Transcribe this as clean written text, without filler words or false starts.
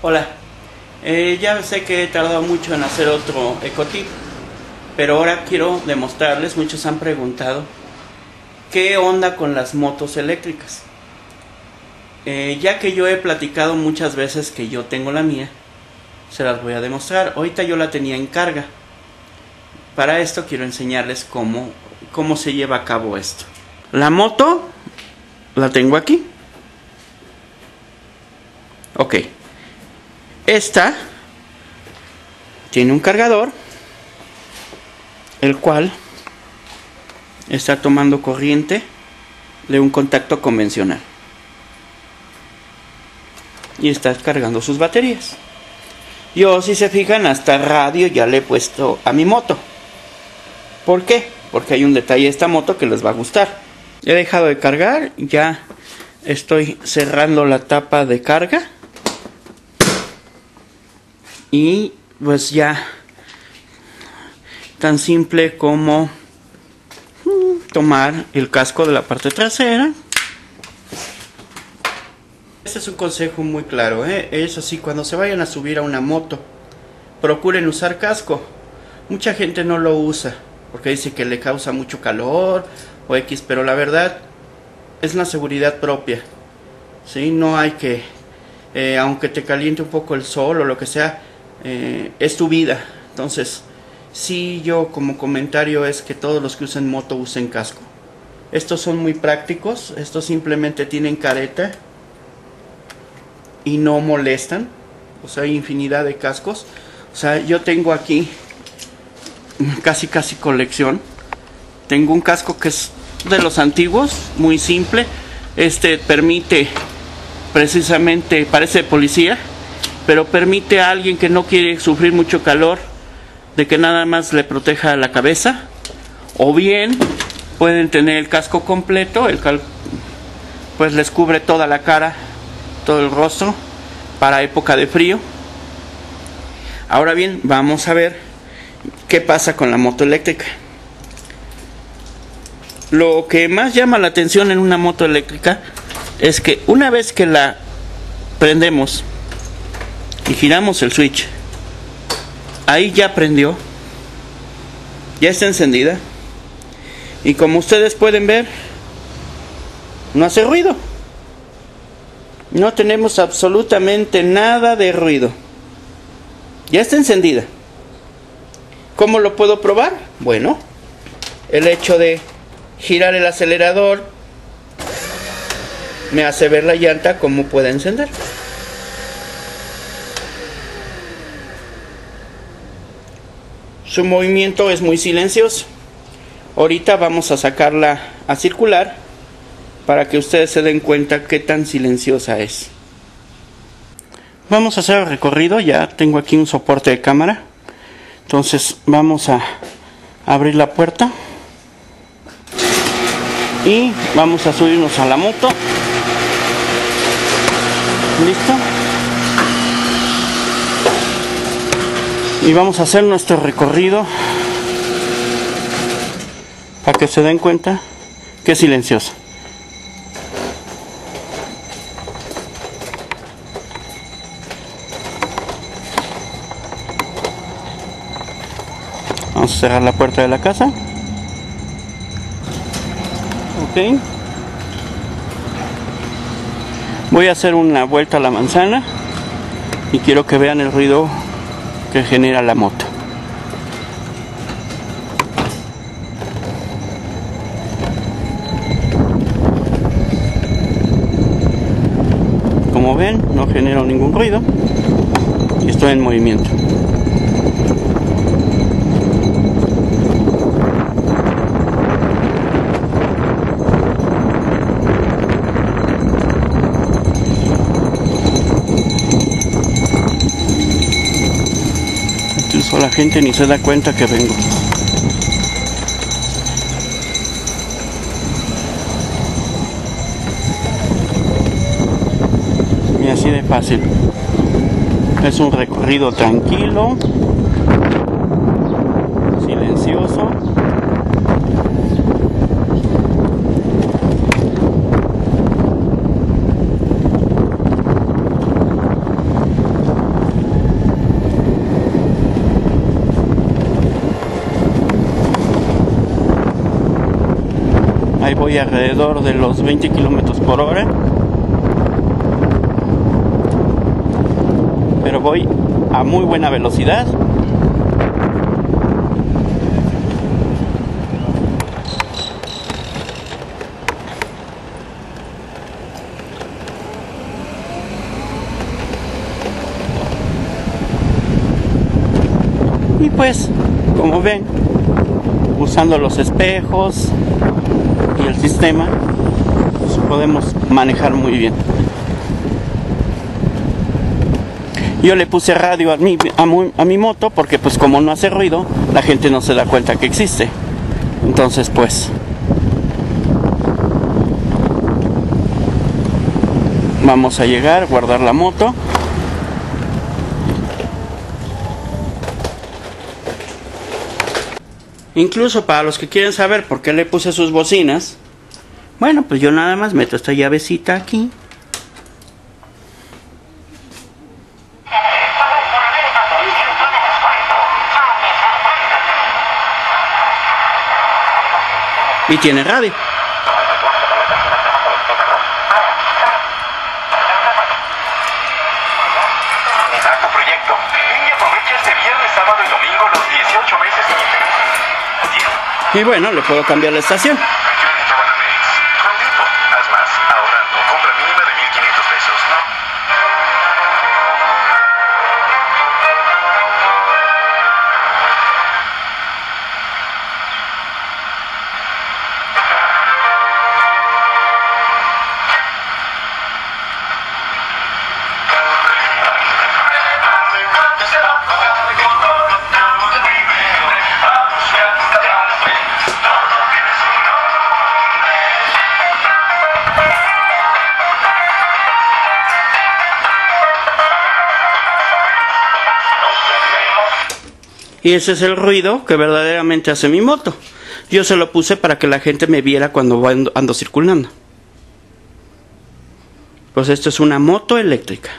Hola, ya sé que he tardado mucho en hacer otro ecotip, pero ahora quiero demostrarles, muchos han preguntado, ¿qué onda con las motos eléctricas? Ya que yo he platicado muchas veces que yo tengo la mía, se las voy a demostrar. Ahorita yo la tenía en carga. Para esto quiero enseñarles cómo se lleva a cabo esto. La moto la tengo aquí. Ok. Esta tiene un cargador, el cual está tomando corriente de un contacto convencional y está cargando sus baterías. Yo, si se fijan, hasta radio ya le he puesto a mi moto. ¿Por qué? Porque hay un detalle de esta moto que les va a gustar. He dejado de cargar, ya estoy cerrando la tapa de carga. Y pues ya, tan simple como tomar el casco de la parte trasera. Este es un consejo muy claro, es así: cuando se vayan a subir a una moto, procuren usar casco. Mucha gente no lo usa porque dice que le causa mucho calor o X, pero la verdad es la seguridad propia, ¿sí? No hay que, aunque te caliente un poco el sol o lo que sea, es tu vida. Entonces, sí, yo como comentario es que todos los que usen moto usen casco. Estos son muy prácticos, estos simplemente tienen careta y no molestan. O sea, hay infinidad de cascos. O sea, yo tengo aquí casi colección. Tengo un casco que es de los antiguos, muy simple. Este permite, precisamente, parece de policía, pero permite a alguien que no quiere sufrir mucho calor, de que nada más le proteja la cabeza. O bien pueden tener el casco completo, pues les cubre toda la cara, todo el rostro, para época de frío. Ahora bien, vamos a ver qué pasa con la moto eléctrica. Lo que más llama la atención en una moto eléctrica es que una vez que la prendemos y giramos el switch, ahí ya prendió, ya está encendida, y como ustedes pueden ver, no hace ruido. No tenemos absolutamente nada de ruido. Ya está encendida. ¿Cómo lo puedo probar? Bueno, el hecho de girar el acelerador me hace ver la llanta cómo puede encender. Su movimiento es muy silencioso. Ahorita vamos a sacarla a circular para que ustedes se den cuenta qué tan silenciosa es. Vamos a hacer el recorrido. Ya tengo aquí un soporte de cámara. Entonces vamos a abrir la puerta y vamos a subirnos a la moto. ¿Listo? Y vamos a hacer nuestro recorrido para que se den cuenta que es silencioso. Vamos a cerrar la puerta de la casa. Ok. Voy a hacer una vuelta a la manzana y quiero que vean el ruido que genera la moto. Como ven, no genero ningún ruido y estoy en movimiento. Incluso la gente ni se da cuenta que vengo. Y así de fácil. Es un recorrido tranquilo, silencioso. Ahí voy alrededor de los 20 kilómetros por hora. Pero voy a muy buena velocidad. Y pues, como ven, usando los espejos y el sistema, pues podemos manejar muy bien. Yo le puse radio a mi moto porque pues como no hace ruido, la gente no se da cuenta que existe. Entonces pues vamos a llegar, guardar la moto. Incluso para los que quieren saber por qué le puse sus bocinas, bueno, pues yo nada más meto esta llavecita aquí. Y tiene radio. Exacto, proyecto. Ven y aprovecha este viernes, sábado y domingo los 18 meses sin interés. Y bueno, le puedo cambiar la estación. Haz más, ahorrando. Compra mínima de 1,500 pesos. Y ese es el ruido que verdaderamente hace mi moto. Yo se lo puse para que la gente me viera cuando ando circulando. Pues esto es una moto eléctrica.